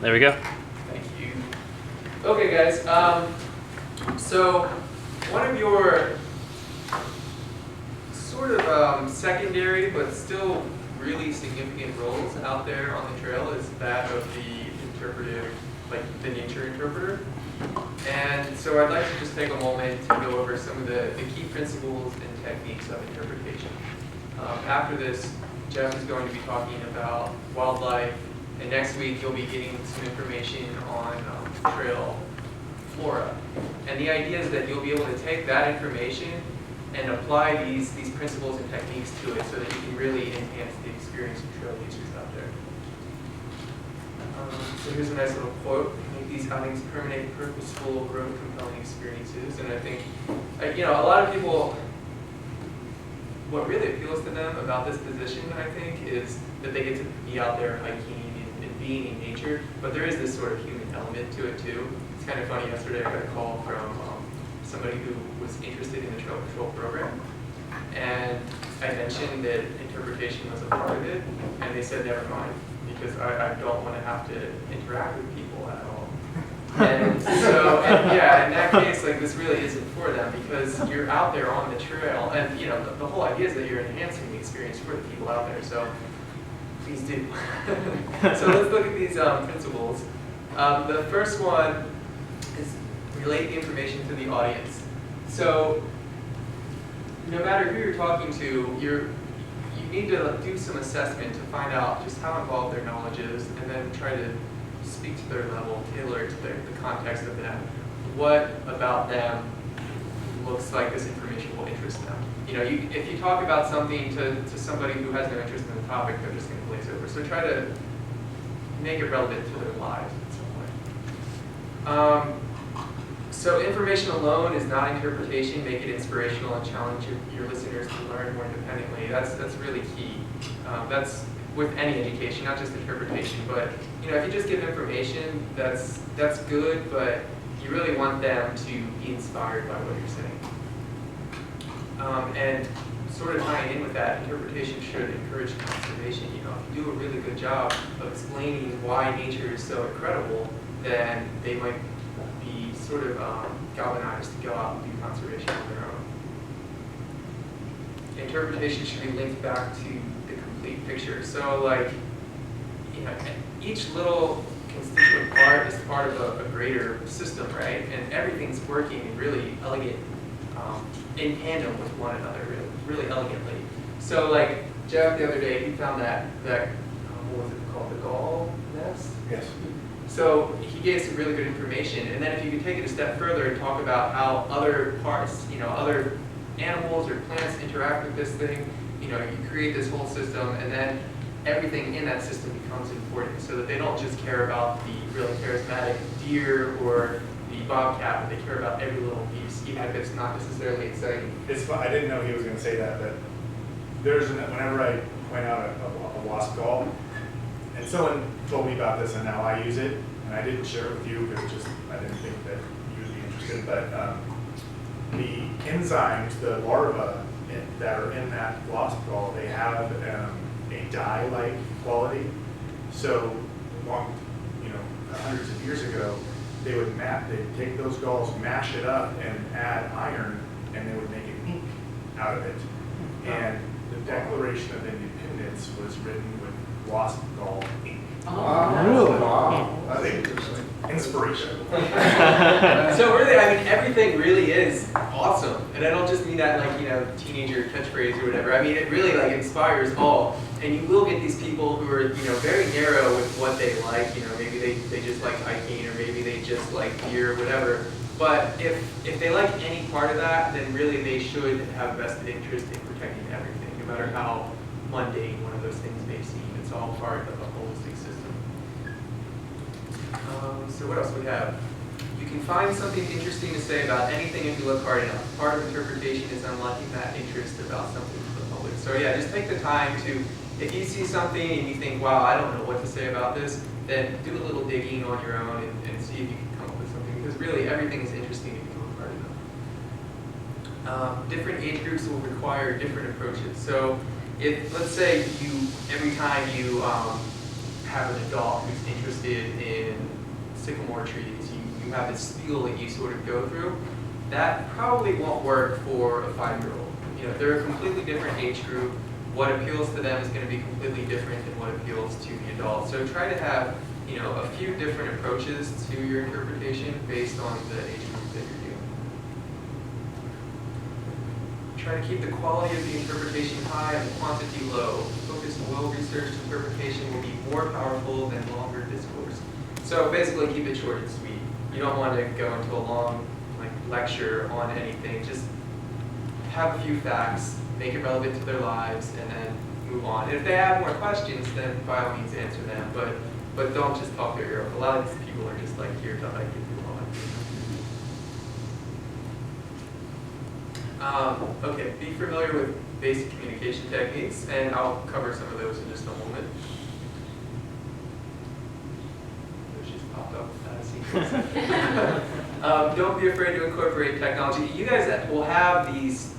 There we go. Thank you. Okay, guys. So one of your sort of secondary but still really significant roles out there on the trail is that of the interpretive, like the nature interpreter. And so I'd like to just take a moment to go over some of the key principles and techniques of interpretation. After this, Jeff is going to be talking about wildlife, and next week you'll be getting some information on trail flora. And the idea is that you'll be able to take that information and apply these principles and techniques to it so that you can really enhance the experience of trail users out there. So here's a nice little quote: "Make these outings permanent, purposeful, growth compelling experiences." And I think, a lot of people, what really appeals to them about this position, I think, is that they get to be out there hiking and being in nature, but there is this sort of human element to it too. It's kind of funny, yesterday I got a call from somebody who was interested in the trail patrol program, and I mentioned that interpretation was a part of it, and they said, never mind, because I don't want to have to interact with people at all. And so, in that case, like, this really isn't for them, because you're out there on the trail, and the whole idea is that you're enhancing the experience for the people out there. So please do. So let's look at these principles. The first one is relate the information to the audience. So no matter who you're talking to, you need to do some assessment to find out just how involved their knowledge is, and then try to speak to their level, tailor it to the context of them. What about them looks like this information will interest them? If you talk about something to somebody who has no interest in the topic, they're just going to glaze over. So try to make it relevant to their lives in some way. So information alone is not interpretation. Make it inspirational and challenge your listeners to learn more independently. That's really key. That's with any education, not just interpretation. But if you just give information, that's good, but you really want them to be inspired by what you're saying. And sort of tying in with that, interpretation should encourage conservation. If you do a really good job of explaining why nature is so incredible, then they might be sort of galvanized to go out and do conservation on their own. Interpretation should be linked back to the complete picture. So, each little constituent part is part of a greater system, right? And everything's working really elegant, in tandem with one another, really elegantly. So, Jeff the other day, he found that what was it called, the gall nest? Yes. So he gave some really good information, and then if you could take it a step further and talk about how other parts, other animals or plants interact with this thing, you create this whole system, and then everything in that system becomes important, so that they don't just care about the really charismatic deer or the bobcat, but they care about every little piece, even if it's not necessarily exciting. I didn't know he was going to say that, but whenever I point out a wasp gall, and someone told me about this, and now I use it, and I didn't share it with you because I didn't think that you would be interested, but the enzymes, the larvae that are in that wasp gall, they have a dye-like quality. So hundreds of years ago, they'd take those galls, mash it up, and add iron, and they would make an ink out of it. And the Declaration of Independence was written with wasp gall ink. Really? Wow. I think inspiration. So really, everything really is awesome. And I don't just mean that teenager catchphrase or whatever. It really inspires all. And you will get these people who are, very narrow with what they like. Maybe they just like hiking, or maybe they just like deer or whatever. But if they like any part of that, then really they should have vested interest in protecting everything, no matter how mundane one of those things may seem. It's all part of a holistic system. So what else do we have? You can find something interesting to say about anything if you look hard enough. Part of interpretation is unlocking that interest about something to the public. So yeah, just take the time to, if you see something and you think, wow, I don't know what to say about this, then do a little digging on your own and see if you can come up with something. Because really, everything is interesting if you look hard enough. Different age groups will require different approaches. So if, let's say, every time you have an adult who's interested in sycamore trees, you have this spiel that you sort of go through. That probably won't work for a 5-year-old. You know, they're a completely different age group. What appeals to them is going to be completely different than what appeals to the adult. So try to have, you know, a few different approaches to your interpretation based on the age group that you're dealing with. Try to keep the quality of the interpretation high and the quantity low. Focused, well-researched interpretation will be more powerful than longer discourse. So basically, keep it short and sweet. You don't want to go into a long lecture on anything. Just have a few facts, make it relevant to their lives, and then move on. And if they have more questions, then by all means answer them. But don't just talk their ear off. A lot of these people are just like here to like get through on. Okay, be familiar with basic communication techniques, and I'll cover some of those in just a moment. Those just popped up out of sequence. Don't be afraid to incorporate technology. You guys will have these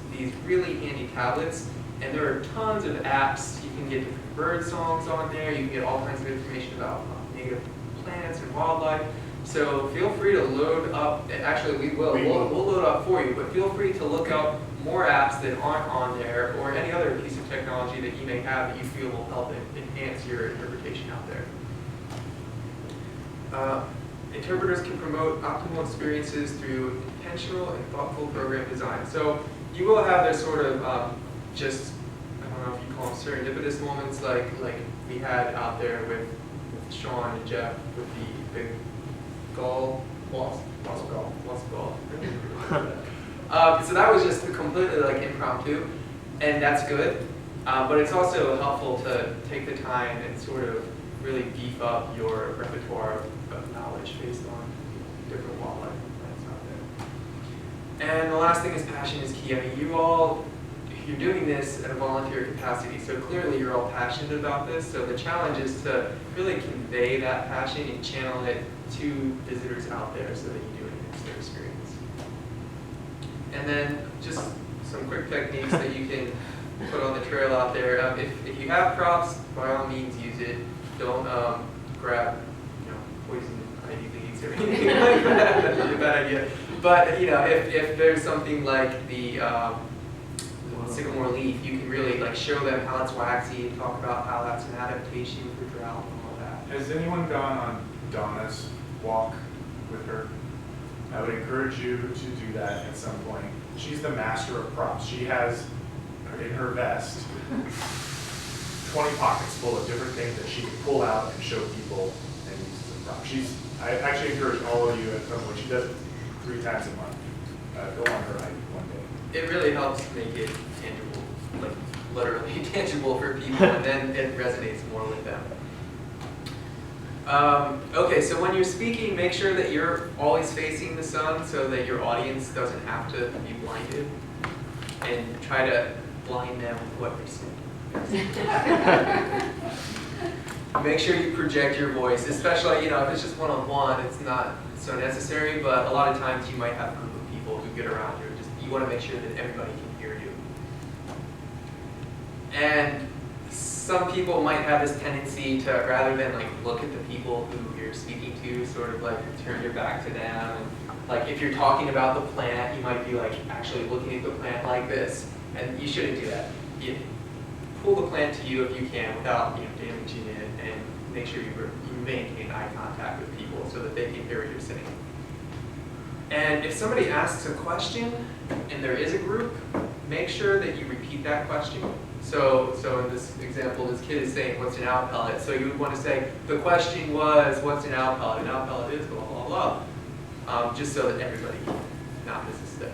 really handy tablets, and there are tons of apps. You can get different bird songs on there. You can get all kinds of information about native plants and wildlife. So feel free to load up. Actually, we'll load up for you, but feel free to look up more apps that aren't on there, or any other piece of technology that you may have that you feel will help enhance your interpretation out there. Interpreters can promote optimal experiences through intentional and thoughtful program design. So you will have this sort of just, I don't know if you call them serendipitous moments like we had out there with Sean and Jeff with the big wasp gall. So that was just completely like impromptu, and that's good. But it's also helpful to take the time and sort of really beef up your repertoire of knowledge based on different wildlife and plants out there. And the last thing is passion is key. I mean, you're doing this in a volunteer capacity, so clearly you're all passionate about this. So the challenge is to really convey that passion and channel it to visitors out there so that you do enhance their experience. And then just some quick techniques that you can put on the trail out there. If you have props, by all means use it. Don't grab, poison ivy leaves or anything like that. That'd be a bad idea. But if there's something like the sycamore leaf, you can really show them how it's waxy and talk about how that's an adaptation for drought and all that. Has anyone gone on Donna's walk with her? I would encourage you to do that at some point. She's the master of props. She has in her vest 20 pockets full of different things that she can pull out and show people and use as a prop. I actually encourage all of you at some point. She does it 3 times a month. Go on her hike one day. It really helps make it tangible, literally tangible for people, and then it resonates more with them. Okay, so when you're speaking, make sure that you're always facing the sun so that your audience doesn't have to be blinded, and try to blind them with what you're saying. Make sure you project your voice, especially if it's just one-on-one, it's not so necessary, but a lot of times you might have a group of people who get around you. You want to make sure that everybody can hear you. And some people might have this tendency to, rather than look at the people who you're speaking to, sort of turn your back to them. And if you're talking about the plant, you might be actually looking at the plant like this, and you shouldn't do that. You pull the plant to you if you can without damaging it, and make sure you maintain eye contact with people so that they can hear what you're saying. And if somebody asks a question and there is a group, make sure that you repeat that question. So in this example, this kid is saying, what's an owl pellet? So you would want to say, the question was, what's an owl pellet? An owl pellet is blah, blah, blah. Just so that everybody can not miss a step.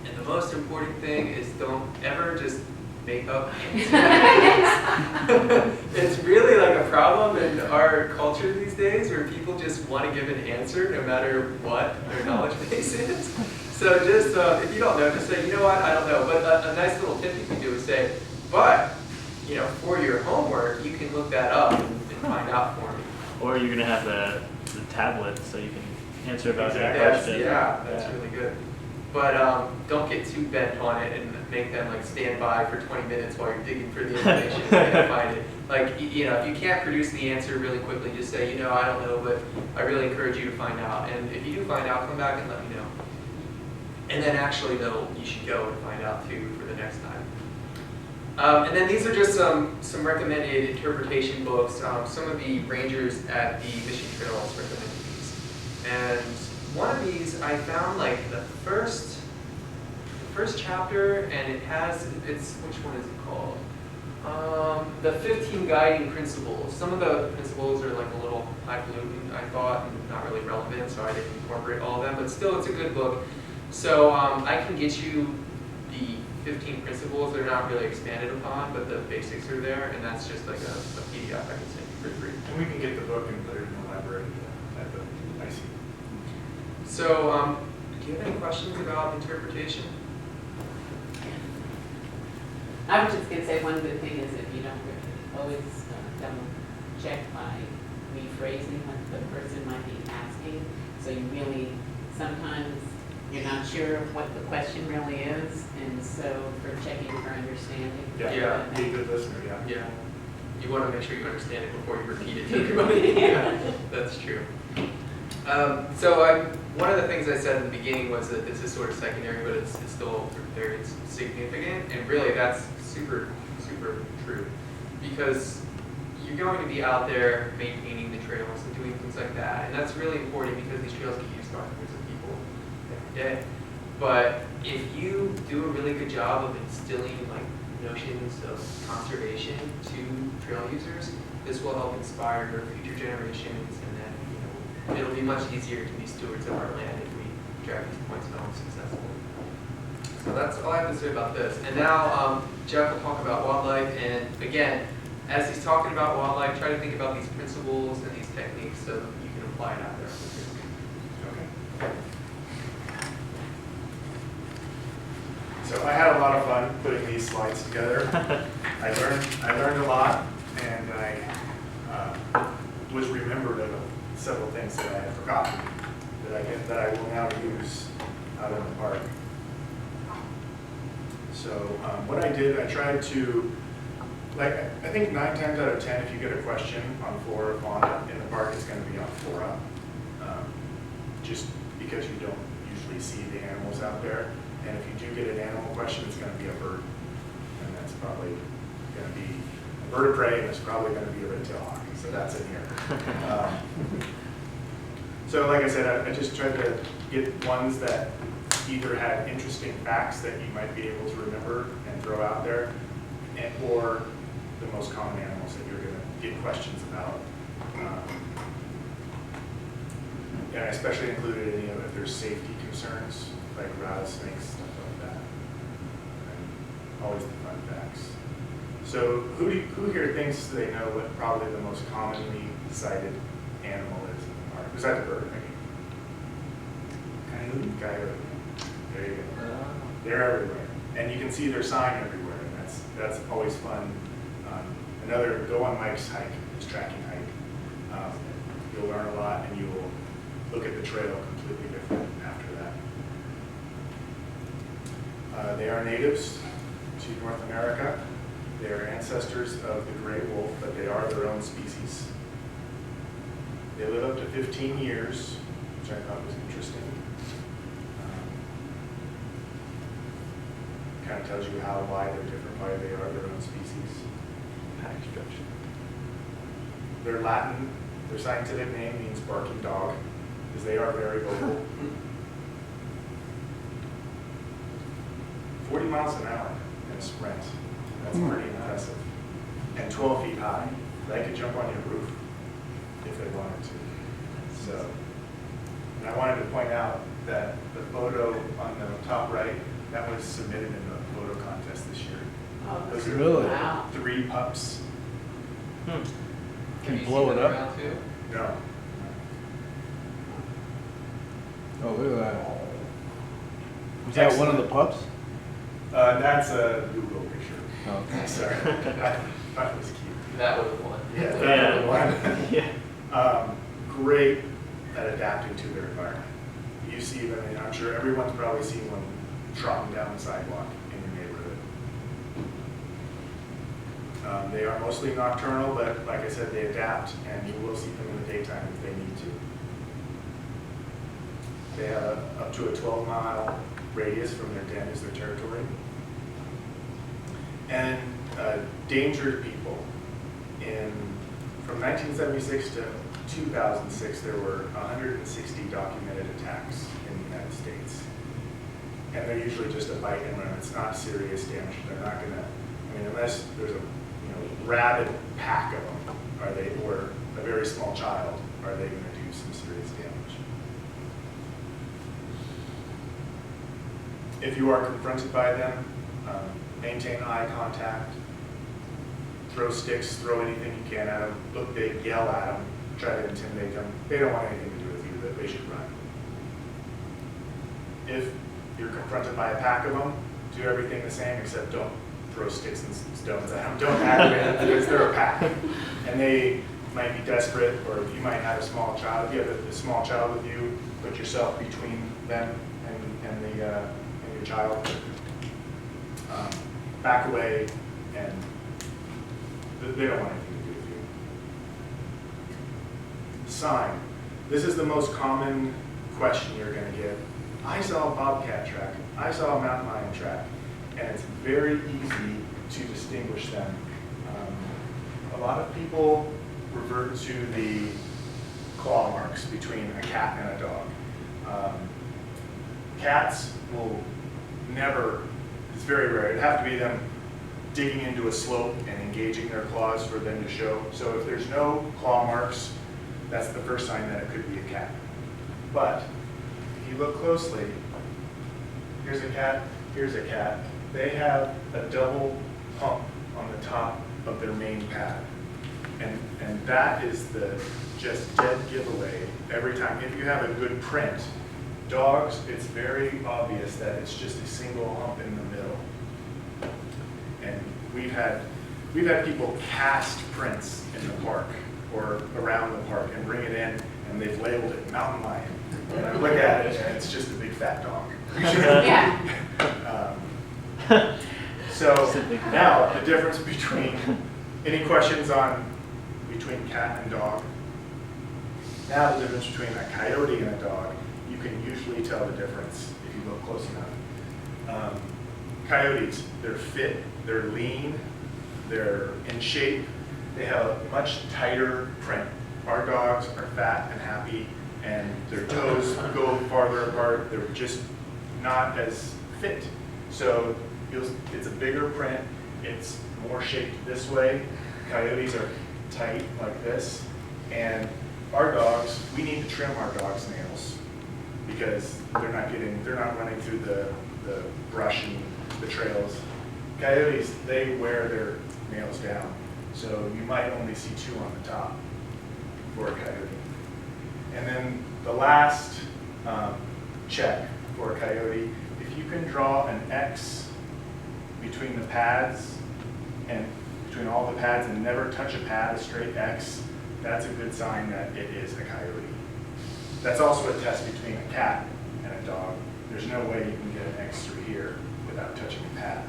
And the most important thing is don't ever just make up answers. It's really a problem in our culture these days where people just want to give an answer no matter what their knowledge base is. So just, if you don't know, just say, you know what, I don't know. But a nice little tip you can do is say, but, for your homework, you can look that up and find out for me. Or you're going to have the tablet so you can answer about that question. Yeah, that's really good. But don't get too bent on it and make them stand by for 20 minutes while you're digging for the information and can't find it. Like, you know, if you can't produce the answer really quickly, just say, you know, I don't know, but I really encourage you to find out. And if you do find out, come back and let me know. And then actually know you should go and find out too for the next time. And then these are just some recommended interpretation books. Some of the rangers at the Mission Trails recommended these. And one of these I found like the first chapter, and it's which one is it called? The 15 guiding principles. Some of the principles are like a little highfalutin, I thought, and not really relevant, so I didn't incorporate all of them, but still it's a good book. So I can get you the 15 principles. They're not really expanded upon, but the basics are there, and that's just like a PDF I can send you for free. And we can get the book and put it in the library at the IC. So do you have any questions about interpretation? I was just going to say one good thing is if you don't always double check by rephrasing what the person might be asking. So you really, sometimes you're not sure of what the question really is. And so for checking for understanding. Yeah. Be a good listener, yeah. Yeah. You want to make sure you understand it before you repeat it to everybody. Yeah, that's true. One of the things I said in the beginning was that this is sort of secondary, but it's still very significant, and really that's super, super true. Because you're going to be out there maintaining the trails and doing things like that, and that's really important because these trails get used by hundreds of people every day. But if you do a really good job of instilling like notions of conservation to trail users, this will help inspire future generations, and then it'll be much easier to be stewards of our land if we drive these points home successfully. So that's all I have to say about this. And now Jeff will talk about wildlife. And again, as he's talking about wildlife, try to think about these principles and these techniques so you can apply it out there. Okay. So I had a lot of fun putting these slides together. I learned a lot, and I was remembered of several things that I had forgotten that I will now use out in the park. So what I did, I tried to, like, I think 9 times out of 10, if you get a question on flora or fauna in the park, it's going to be on flora, just because you don't usually see the animals out there. And if you do get an animal question, it's going to be a bird, and that's probably going to be a bird of prey, and it's probably going to be a red-tailed hawk. So that's in here. So like I said, I just tried to get ones that either had interesting facts that you might be able to remember and throw out there, or the most common animals that you're going to get questions about. And I especially included any of if there's safety concerns, like rattlesnakes, stuff like that. And always the fun facts. So who here thinks they know what probably the most commonly cited animal is in the park? Besides the bird, maybe. Coyote. There you go. They're everywhere. And you can see their sign everywhere, and that's always fun. Another go on Mike's hike, his tracking hike. You'll learn a lot, and you will look at the trail completely different after that. They are natives to North America. They are ancestors of the gray wolf, but they are their own species. They live up to 15 years, which I thought was interesting. Kind of tells you why they're different, why they are their own species. Pack structure. Their Latin, their scientific name means barking dog, because they are very vocal. 40 miles an hour in a sprint. That's pretty impressive. And 12 feet high. They could jump on your roof if they wanted to. So, and I wanted to point out that the photo on the top right, that was submitted in the photo contest this year. Oh, Those are Really? wow. 3 pups. Hmm. Can you blow seen it them up? around too? No. Oh, look at that. Was that one of the pups? That's a Google picture. Oh, okay. Sorry. I thought it was cute. That was the one. Yeah, Yeah. that one. Yeah. Great at adapting to their environment. You see them, and I'm sure everyone's probably seen one trotting down the sidewalk in your neighborhood. They are mostly nocturnal, but like I said, they adapt, and you will see them in the daytime if they need to. They have up to a 12-mile radius from their den as their territory. And endangered people. From 1976 to 2006, there were 160 documented attacks in the United States. And they're usually just a bite and run. It's not serious damage. They're not going to, I mean, unless there's a rabid pack of them, or a very small child, are they going to do some serious damage? If you are confronted by them, maintain eye contact, throw sticks, throw anything you can at them, look big, yell at them, try to intimidate them. They don't want anything to do with you, that they should run. If you're confronted by a pack of them, do everything the same, except don't throw sticks and stones at them. Don't aggravate them because they're a pack. And they might be desperate, or you might have a small child. If you have a small child with you, put yourself between them and your child. Back away, and they don't want anything to do with you. Sign. This is the most common question you're going to get. I saw a bobcat track. I saw a mountain lion track. And it's very easy to distinguish them. A lot of people revert to the claw marks between a cat and a dog. Cats will never, it's very rare, it'd have to be them digging into a slope and engaging their claws for them to show. So if there's no claw marks, that's the first sign that it could be a cat. But if you look closely, here's a cat, here's a cat. They have a double hump on the top of their main pad. And that is the just dead giveaway every time. If you have a good print, dogs, it's very obvious that it's just a single hump in the middle. And we've had people cast prints in the park or around the park and bring it in, and they've labeled it mountain lion. And I look at it, and it's just a big fat dog. Yeah. So now the difference between, any questions on between cat and dog? Now the difference between a coyote and a dog, you can usually tell the difference if you look close enough. Coyotes, they're fit, they're lean, they're in shape, they have a much tighter print. Our dogs are fat and happy, and their toes go farther apart. They're just not as fit. So it's a bigger print, it's more shaped this way. Coyotes are tight like this. And our dogs, we need to trim our dogs' nails because they're not running through the brush and the trails. Coyotes, they wear their nails down. So you might only see two on the top for a coyote. And then the last check for a coyote, if you can draw an X between the pads and between all the pads and never touch a pad, a straight X, that's a good sign that it is a coyote. That's also a test between a cat and a dog. There's no way you can get an X through here without touching a pad.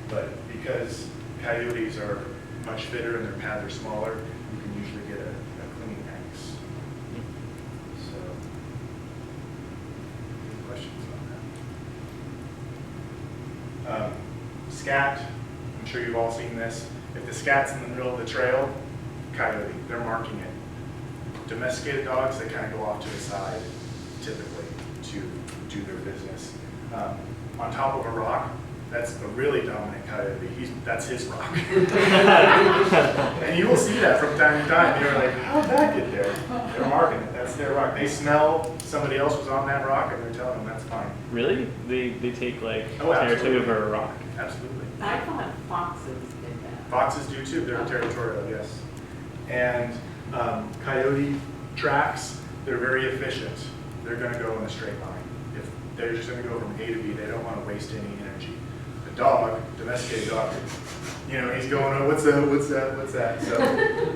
But because coyotes are much fitter and their pads are smaller, you can usually get a clean X. So, any questions on that? Scat, I'm sure you've all seen this. If the scat's in the middle of the trail, coyote, they're marking it. Domesticated dogs, they kind of go off to the side, typically, to do their business. On top of a rock, that's a really dominant coyote. That's his rock. And you will see that from time to time. You're like, how did that get there? They're marking it. That's their rock. They smell somebody else was on that rock, and they're telling them that's fine. Really? They take like Oh, territory absolutely. over a rock. Absolutely. I thought foxes did that. Foxes do too. They're territorial, yes. And coyote tracks, they're very efficient. They're going to go in a straight line. If they're just going to go from A to B, they don't want to waste any energy. The dog, domesticated dog, he's going, oh, what's that? So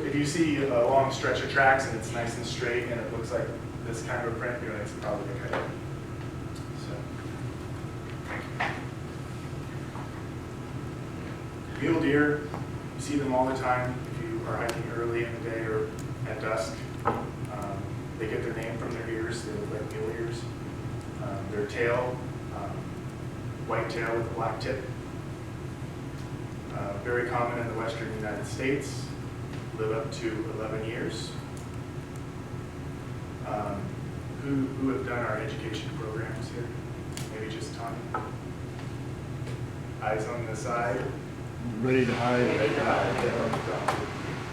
if you see a long stretch of tracks and it's nice and straight and it looks like this kind of a print, you're like, it's probably a coyote. So. Mule deer, see them all the time if you are hiking early in the day or at dusk. They get their name from their ears. They look like mule ears. Their tail, white tail with a black tip. Very common in the western United States. Live up to 11 years. Who have done our education programs here? Maybe just Tanya. Eyes on the side. Ready to hide.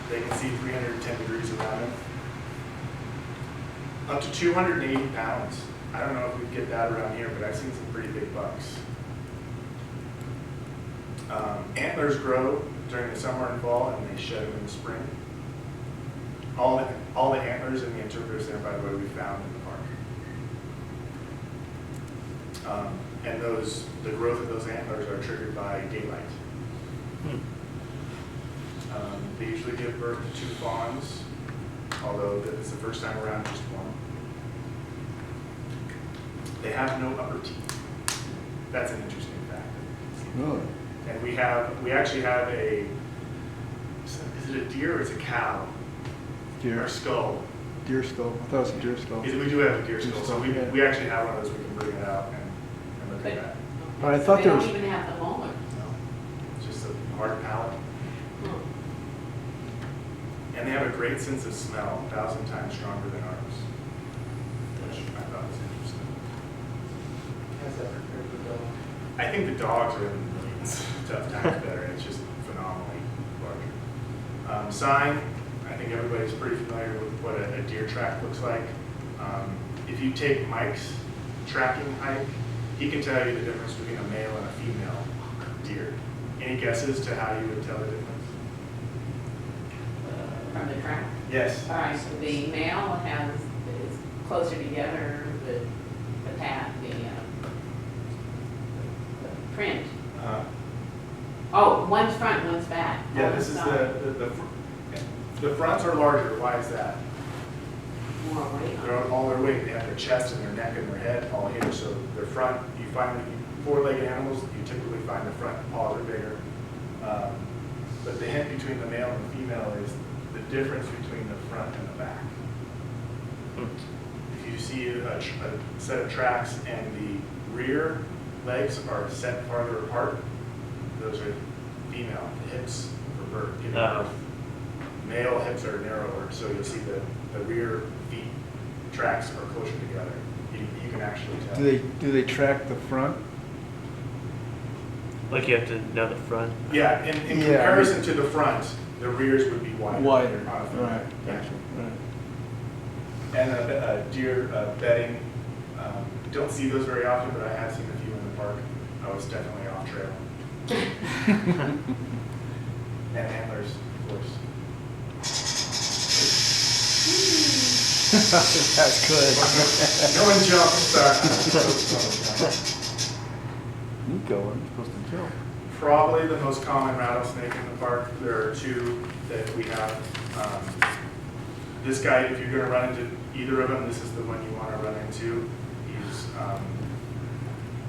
They can see 310 degrees around them. Up to 280 pounds. I don't know if we get that around here, but I've seen some pretty big bucks. Antlers grow during the summer and fall, and they shed them in the spring. All the antlers in the interpreters there, by the way, we found in the park. And the growth of those antlers are triggered by daylight. They usually give birth to 2 fawns, although this is the first time around, just 1. They have no upper teeth. That's an interesting fact. Really? And we actually have is it a deer or is it a cow? Deer. Our skull. Deer skull. I thought it was a deer skull. We do have a deer skull, so we Yeah. actually have one of those. We can bring it out and look at that. But I thought They there don't was- even have the molar. No, it's just a hard palate. And they have a great sense of smell, 1,000 times stronger than ours, which I thought was interesting. How's that compared to the dog? I think the dogs are in the millions, tough times better. It's just phenomenally larger. Sign, I think everybody's pretty familiar with what a deer track looks like. If you take Mike's tracking hike, he can tell you the difference between a male and a female deer. Any guesses to how you would tell the difference? From the track. Yes. All right, so the male is closer together, the pad, the print. Oh, one's front, one's back. Yeah, on this is side. the fronts are larger. Why is that? More weight on They're it. on all their weight. They have their chest and their neck and their head all here. So their front, you find 4-legged animals, you typically find the front paws are bigger. But the hint between the male and the female is the difference between the front and the back. If you see a set of tracks and the rear legs are set farther apart, those are female. The hips for birth, giving birth. Male hips are narrower, so you'll see the rear feet tracks are closer together. You can actually tell. Do they track the front? Like you have to know the front. Yeah, in Yeah, comparison to the front, the rears would be wider. Wider. on a front. Right. Yeah. Gotcha. Right. And a deer bedding, don't see those very often, but I have seen a few in the park. I was definitely off trail. And antlers, of course. That's good. No one jumps. Nico, I'm supposed to jump. Probably the most common rattlesnake in the park. There are 2 that we have. This guy, if you're going to run into either of them, this is the one you want to run into.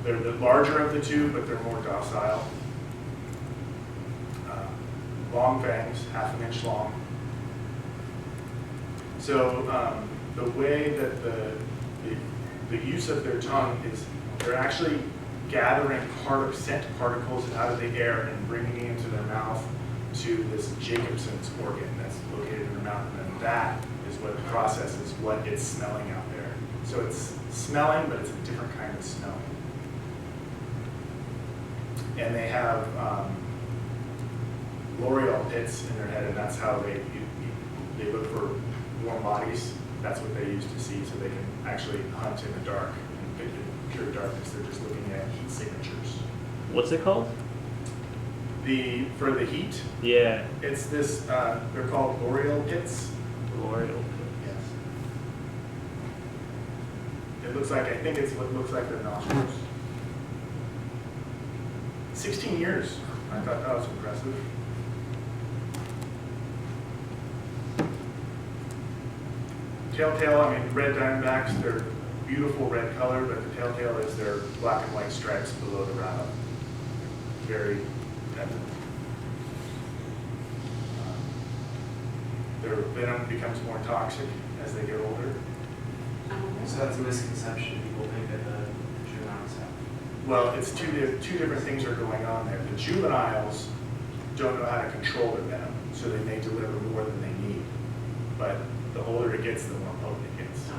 They're the larger of the 2, but they're more docile. Long fangs, 1/2 inch long. So the way that the use of their tongue is, they're actually gathering scent particles out of the air and bringing it into their mouth to this Jacobson's organ that's located in their mouth, and that is what the process is, what it's smelling out there. So it's smelling, but it's a different kind of smelling. And they have l'Oreal pits in their head, and that's how they look for warm bodies. That's what they use to see, so they can actually hunt in the dark and pick in pure darkness. They're just looking at heat signatures. What's it called? For the heat, Yeah. it's this. They're called l'Oreal pits. L'Oreal. Yes. It looks like, I think it's what looks like their nostrils. 16 years. I thought that was impressive. Telltale, I mean, red diamondbacks, they're beautiful red color, but the telltale is their black and white stripes below the rattle. Very evident. their venom becomes more toxic as they get older. So that's a misconception. People think that the juveniles have. Well, it's two different things are going on there. The juveniles don't know how to control their venom, so they may deliver more than they need. But the older it gets, the more potent it gets.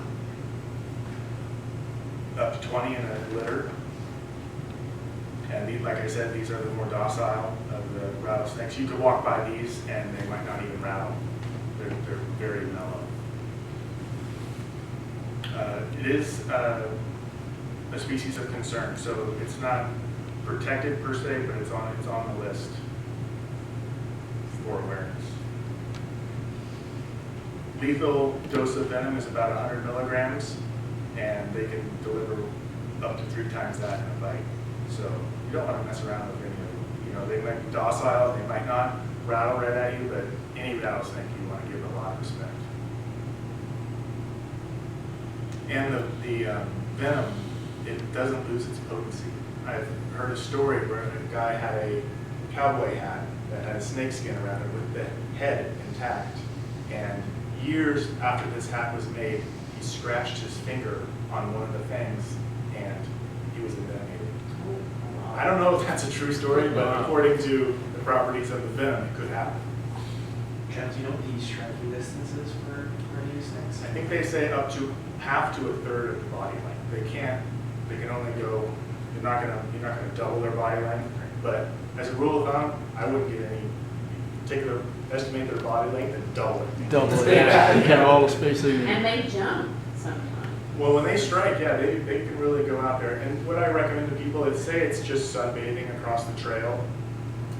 Up to 20 in a litter. And like I said, these are the more docile of the rattlesnakes. You could walk by these and they might not even rattle. They're very mellow. It is a species of concern, so it's not protected per se, but it's on the list for awareness. Lethal dose of venom is about 100 milligrams, and they can deliver up to 3 times that in a bite. So you don't want to mess around with any of them. You know, they might be docile, they might not rattle right at you, but any rattlesnake you want to give a lot of respect. And the venom, it doesn't lose its potency. I've heard a story where a guy had a cowboy hat that had a snake skin around it with the head intact. And years after this hat was made, he scratched his finger on one of the fangs and he was envenomated. I don't know if that's a true story, but according to the properties of the venom, it could happen. Jeff, do you know what the striking distances for these snakes? I think they say up to half to a third of the body length. They can only go, you're not gonna double their body length, but as a rule of thumb, I wouldn't get any, estimate their body length and double it. Double it, yeah, you can all spacing. And they jump sometimes. Well, when they strike, yeah, they can really go out there. And what I recommend to people is, say it's just sunbathing across the trail,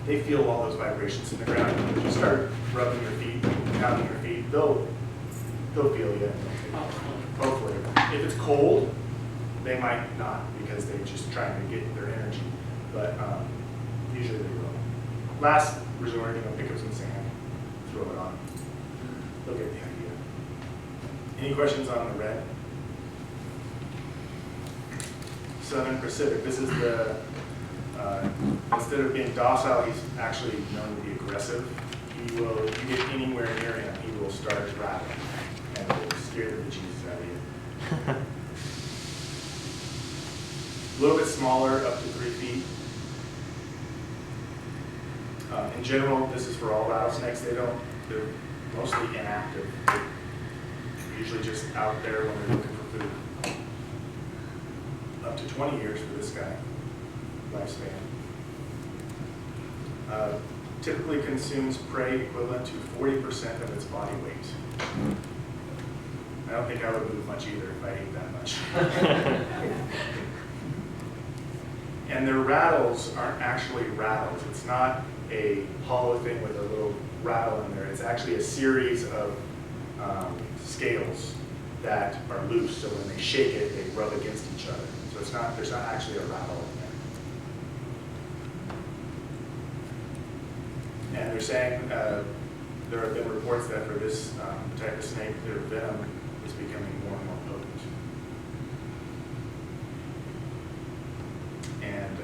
they feel all those vibrations in the ground. If you start rubbing your feet, pounding your feet, they'll feel you. Hopefully. If it's cold, they might not because they're just trying to get their energy. But usually they will. Last resort, pick up some sand, throw it on. They'll get the idea. Any questions on the red? Southern Pacific. This is the, instead of being docile, he's actually known to be aggressive. He will, if you get anywhere near him, he will start rattling and it will scare the bejesus out of you. A little bit smaller, up to 3 feet. In general, this is for all rattlesnakes. They're mostly inactive. They're usually just out there when they're looking for food. Up to 20 years for this guy, lifespan. Typically consumes prey equivalent to 40% of its body weight. I don't think I would move much either if I ate that much. And their rattles aren't actually rattles. It's not a hollow thing with a little rattle in there. It's actually a series of scales that are loose, so when they shake it, they rub against each other. So there's not actually a rattle in there. And they're saying there have been reports that for this type of snake, their venom is becoming more and more potent. And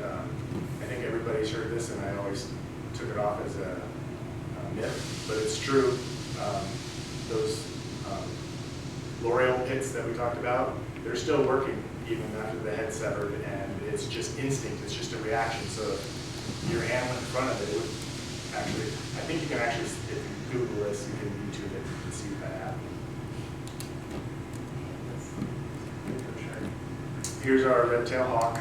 I think everybody's heard this, and I always took it off as a myth, but it's true. Those L'Oreal pits that we talked about, they're still working even after the head's severed, and it's just instinct, it's just a reaction. So if your hand went in front of it, it would actually, I think you can actually, if you Google this, you can YouTube it, you can see that happen. Here's our red-tailed hawk.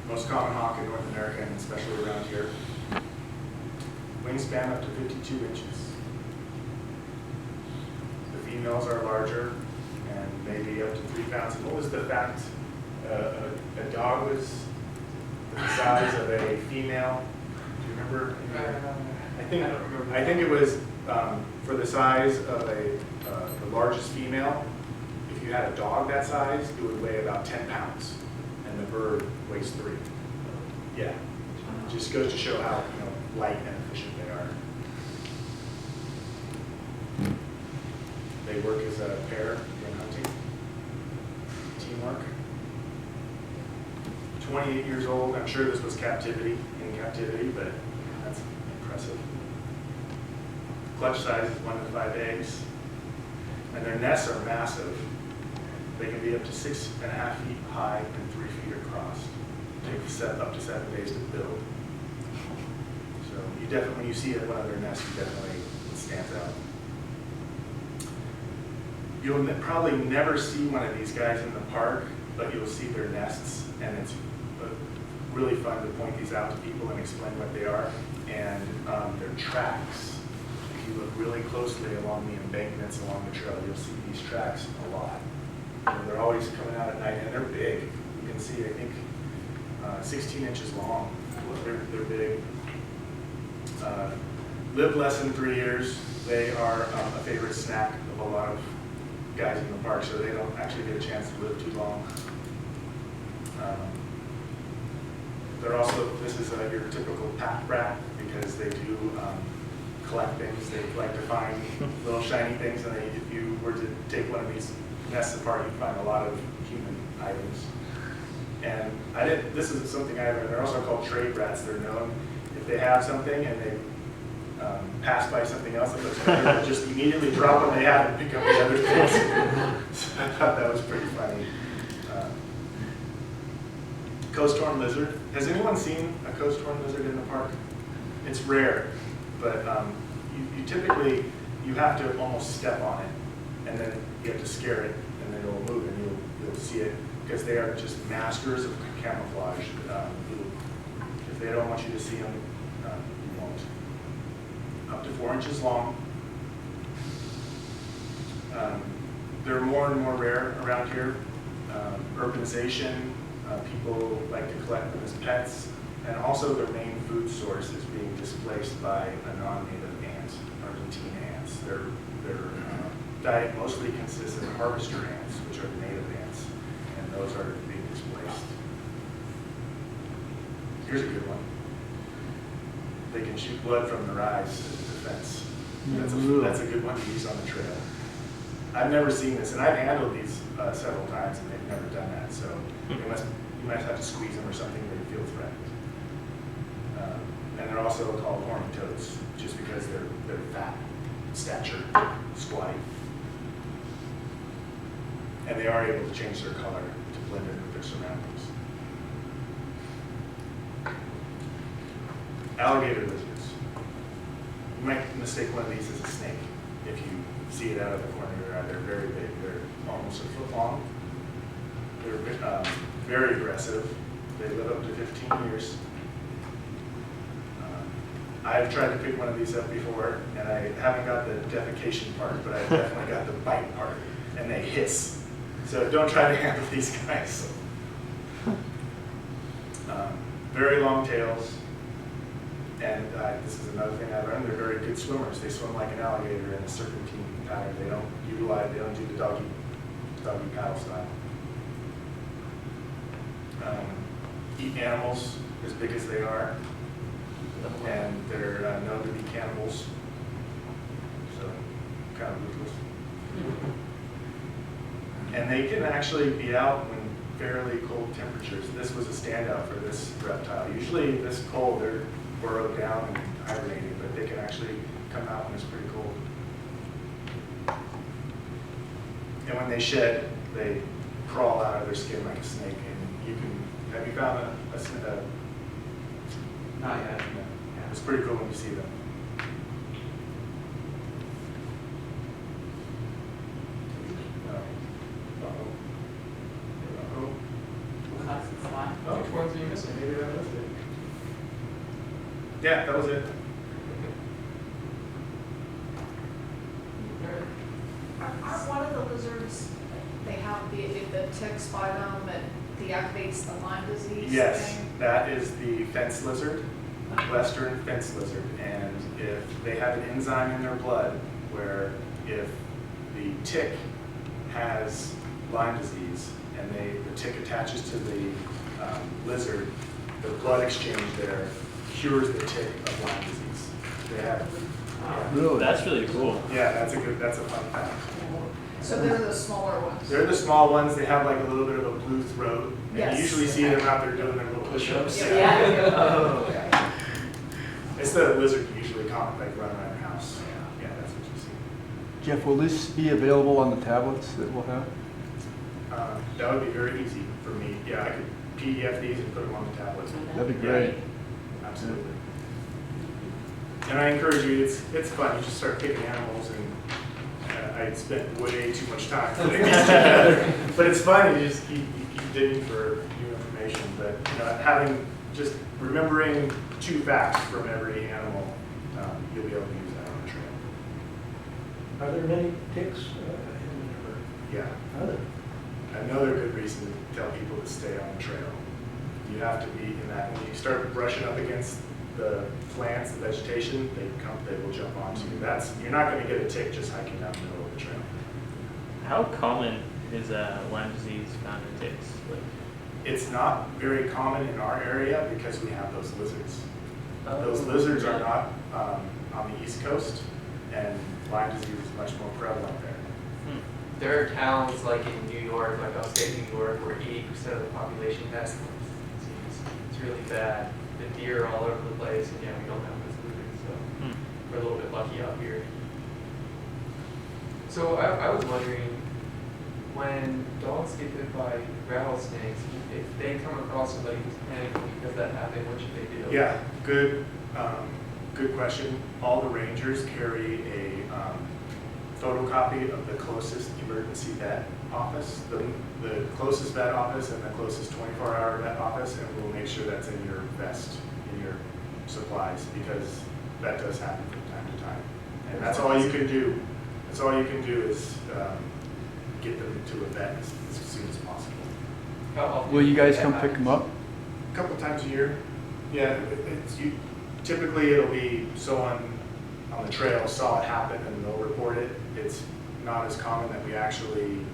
Most common hawk in North America, and especially around here. Wingspan up to 52 inches. The females are larger and maybe up to 3 pounds. And what was the fact? A dog was the size of a female. Do you remember? I think it was for the size of the largest female. If you had a dog that size, it would weigh about 10 pounds, and the bird weighs 3. Yeah, just goes to show how light and efficient they are. They work as a pair when hunting. Teamwork. 28 years old. I'm sure this was in captivity, but that's impressive. clutch size is 1 to 5 eggs, and their nests are massive. They can be up to 6.5 feet high and 3 feet across. Take up to 7 days to build. So you definitely, when you see one of their nests, you definitely, it stands out. You'll probably never see one of these guys in the park, but you'll see their nests, and it's really fun to point these out to people and explain what they are. And their tracks, if you look really closely along the embankments along the trail, you'll see these tracks a lot. And they're always coming out at night, and they're big. You can see, I think, 16 inches long. They're big. Live less than 3 years. They are a favorite snack of a lot of guys in the park, so they don't actually get a chance to live too long. They're also, this is your typical pack rat, because they do collect things. They like to find little shiny things, and if you were to take one of these nests apart, you'd find a lot of human items. And this is something I learned. They're also called trade rats. They're known, if they have something and they pass by something else that looks better, they'll just immediately drop what they have and pick up the other things. So I thought that was pretty funny. Coast horn lizard. Has anyone seen a coast horn lizard in the park? It's rare, but you typically, you have to almost step on it, and then you have to scare it, and then it'll move, and you'll see it, because they are just masters of camouflage. If they don't want you to see them, you won't. Up to 4 inches long. They're more and more rare around here. Urbanization, people like to collect them as pets, and also their main food source is being displaced by a non-native ant, Argentine ants. Their diet mostly consists of harvester ants, which are the native ants, and those are being displaced. Here's a good one. They can shoot blood from their eyes as a defense. That's a good one to use on the trail. I've never seen this, and I've handled these several times, and they've never done that. So you might have to squeeze them or something where you feel threatened. And they're also called horny toads, just because they're fat, stature, squatty, and they are able to change their color to blend in with their surroundings. Alligator lizards. You might mistake one of these as a snake if you see it out of the corner of your eye. They're very big. They're almost a foot long. They're very aggressive. They live up to 15 years. I've tried to pick one of these up before, and I haven't got the defecation part, but I've definitely got the bite part, and they hiss. So don't try to handle these guys. Very long tails. And this is another thing I learned, they're very good swimmers. They swim like an alligator in a serpentine pattern. They don't do the doggy paddle style. Eat animals as big as they are, and they're known to be cannibals. So, kind of ruthless. And they can actually be out when fairly cold temperatures. This was a standout for this reptile. Usually this cold, they're burrowed down and hibernating, but they can actually come out when it's pretty cold. And when they shed, they crawl out of their skin like a snake. And you can, have you found a Not yet. yeah, it's pretty cool when you see them. Which ones are you missing? Maybe that was it. Yeah, that was it. Aren't one of the lizards, they have if the ticks bite them, it deactivates the Lyme disease Yes, thing? that is the fence lizard, western fence lizard. And if they have an enzyme in their blood where if the tick has Lyme disease and the tick attaches to the lizard, the blood exchange there cures the tick of Lyme disease. They have, Really? That's really cool. yeah, that's a fun fact. So they're the smaller ones? They're the small ones. They have like a little bit of a blue throat. And Yes. you usually see them out there doing their little push-ups. Yeah. It's the lizard you usually like run around your house. Yeah, Jeff, will this be available on the tablets that we'll have? That would be very easy for me. Yeah, I could PDF these and put them on the tablets. That'd be great. Absolutely. And I encourage you, it's fun. You just start picking animals, and I spent way too much time putting these together. But it's fun. You just keep digging for new information. But having just remembering 2 facts from every animal, you'll be able to use that on the trail. Are there many ticks? Yeah. Are there? Another good reason to tell people to stay on the trail. You have to be in that, when you start brushing up against the plants, the vegetation, they will jump onto you. You're not going to get a tick just hiking down the middle of the trail. How common is Lyme disease found in ticks? It's not very common in our area because we have those lizards. Oh, Those lizards are not on the East Coast, and Lyme disease is much more prevalent there. There are towns like in New York, like upstate New York, where 80% of the population has Lyme disease. It's really bad. The deer are all over the place, and yeah, we don't have those lizards, so we're a little bit lucky out here. So I was wondering, when dogs get bit by rattlesnakes, if they come across somebody who's panicking because that happened, what should they do? Yeah, good question. All the rangers carry a photocopy of the closest emergency vet office, the closest vet office and the closest 24-hour vet office, and we'll make sure that's in your vest, in your supplies, because that does happen from time to time. And that's all you can do. That's all you can do is get them to a vet as soon as possible. How often Will you guys that come pick happens? them up? A couple times a year. Yeah, typically it'll be someone on the trail saw it happen and they'll report it. It's not as common that we actually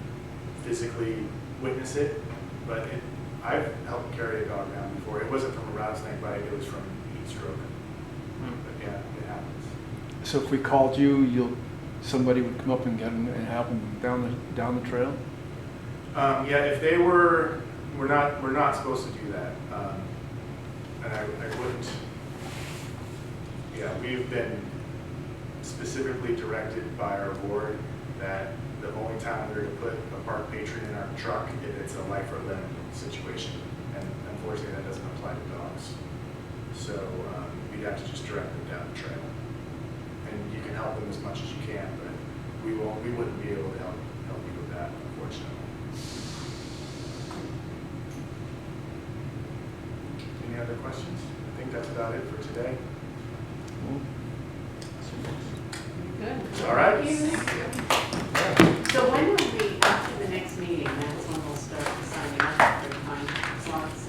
physically witness it, but I've helped carry a dog down before. It wasn't from a rattlesnake bite, it was from heat stroke. But yeah, it happens. So if we called you, somebody would come up and get them and help them down the trail? Yeah, if they we're not supposed to do that. And I wouldn't, yeah, we've been specifically directed by our board that the only time we're to put a park patron in our truck if it's a life or limb situation. And unfortunately that doesn't apply to dogs. So we'd have to just direct them down the trail. And you can help them as much as you can, but we wouldn't be able to help you with that, unfortunately. Any other questions? I think that's about it for today. Good. All right. So when will we, after the next meeting, that's when we'll start signing up for time slots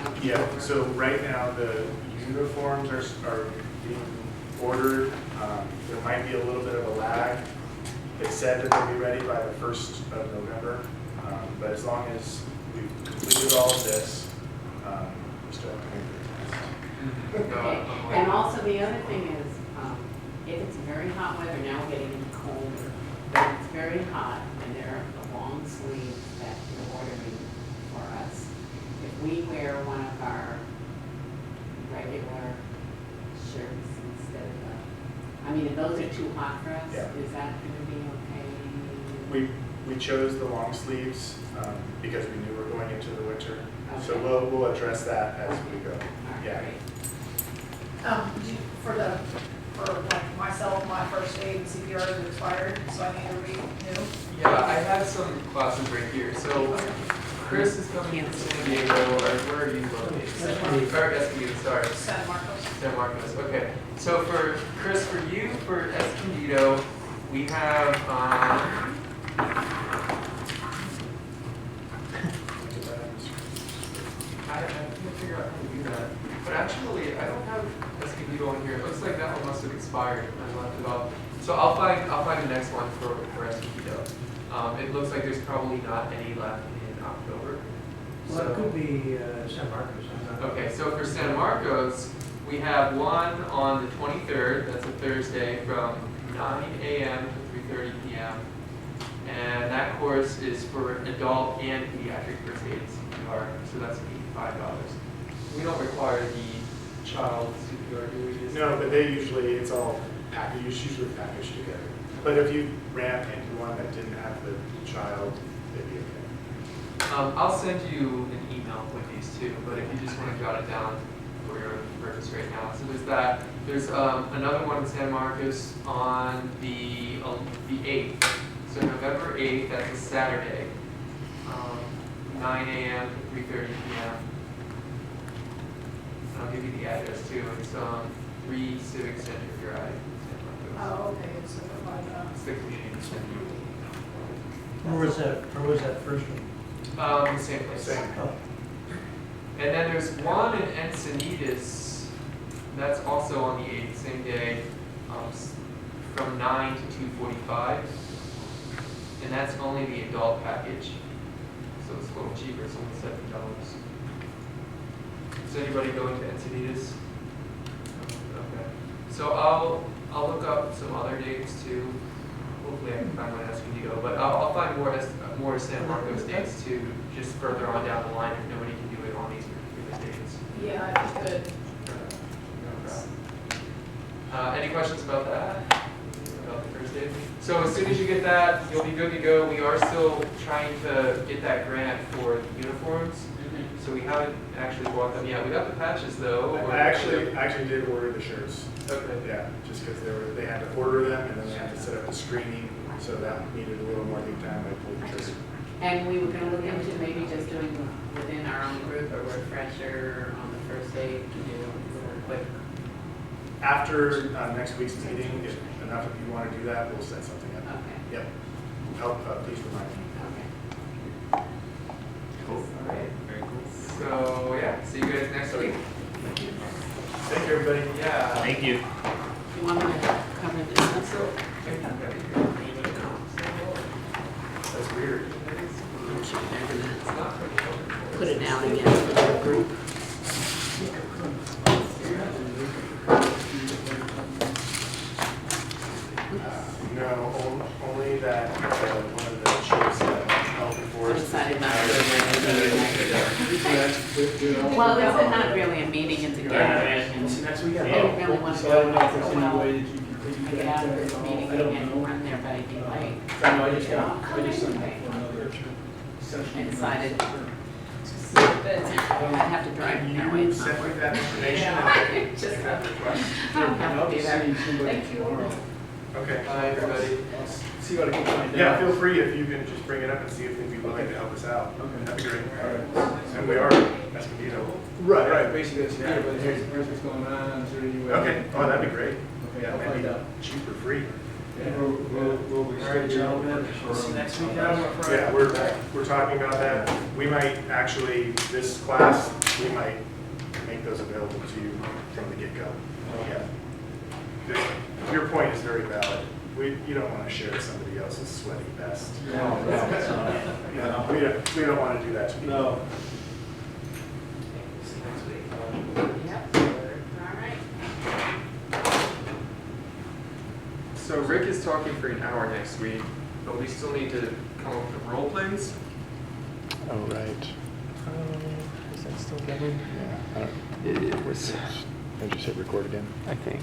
and Yeah, so right now the uniforms are being ordered. There might be a little bit of a lag. They said that they'll be ready by the 1st of November, but as long as we've completed all of this, we're still have to make the test. Okay. And also the other thing is, if it's very hot weather, now we're getting into colder, but it's very hot and there are the long sleeves that you're ordering for us. If we wear one of our regular shirts instead of if those are too hot for us, Yeah. is that going to be okay? We chose the long sleeves because we knew we were going into the winter. So Okay. we'll address that as we go. All right, Yeah. great. For like myself, my first aid CPR is expired, so I need to renew. Yeah, I have some classes right here. So Chris is coming from San Diego, or where are you located? Or Escondido, sorry. San Marcos. San Marcos, okay. So for Chris, for you, for Escondido, we have, I can't figure out how to do that. But actually, I don't have Escondido on here. It looks like that one must have expired. I left it off. So I'll find the next one for Escondido. It looks like there's probably not any left in October. Well, it could be San Marcos. I'm not- Okay, so for San Marcos, we have one on the 23rd, that's a Thursday, from 9 a.m. to 3:30 p.m. And that course is for adult and pediatric first aid CPR, so that's $85. We don't require the child CPR, do we? No, but it's all packaged, usually packaged together. But if you ran into one that didn't have the child, they'd be okay. I'll send you an email with these two, but if you just want to jot it down for your own purpose right now. So there's that. There's another one in San Marcos on the 8th. So November 8th, that's a Saturday, 9 a.m. to 3:30 p.m. And I'll give you the address too. It's 3 Civic Center Drive, San Marcos. Oh, okay, it's by It's the community center. Where was that first one? The same place. Same. Oh, And then there's one in Encinitas, that's also on the 8th, same day, from 9 to 2:45. And that's only the adult package. So it's a little cheaper, it's only $7. Is anybody going to Encinitas? Okay. So I'll look up some other dates too. Hopefully I can find one asking you to go, but I'll find more San Marcos dates too, just further on down the line if nobody can do it on these particular dates. Yeah, it's good. Any questions about that? About the first date? So as soon as you get that, you'll be good to go. We are still trying to get that grant for uniforms, so we haven't actually bought them yet. We got the patches though. I actually did order the shirts. Okay. Yeah, just because they had to order them and then they had to set up the screening, so that needed a little more lead time. I pulled the trigger. And we were gonna look into maybe just doing within our own group a refresher on the first day to do a little quick. After next week's meeting, if enough of you want to do that, we'll set something up. Okay. Yep. Please remind me. Okay. Cool. All right. Very cool. So yeah, see you guys next week. Thank you, everybody. Yeah. Thank you. You want me to cover this also? That's weird. Put it down again for the group. No, only that one of the shirts that Elfin I'm Forest. excited about it. Well, this is not really a meeting, it's a gathering. See next weekend. I don't really want to So I go don't know if there's as any well. way that you can I get out of this meeting I don't and know. run there, but I'd be late. I know, I just signed up for another session. I decided to see if it's, I'd have to drive Can that way. you It's not send me worth that it. information? Yeah. Just, Take that request. I don't have to be there. Thank you. Okay. Bye, everybody. See what I can find out. Yeah, feel free if you can just bring it up and see if they'd be willing to help us out. Okay. That'd be great. All right. And we are Escondido. Right, basically, that's, yeah, but here's what's going on, is there any way? Okay, oh, that'd be great. Okay, Yeah, I'll find maybe out. cheap or free. Yeah. Will we schedule that? See next week. Yeah, we're talking about that. We might actually, this class, we might make those available to you from the get-go. Yeah. Your point is very valid. You don't want to share somebody else's sweaty vest. No. We don't want to do that to people. No. See next week. Yep, all right. So Rick is talking for an hour next week, but we still need to come up with role plays. Oh, right. Is that still going? Yeah. I just hit record again. I think.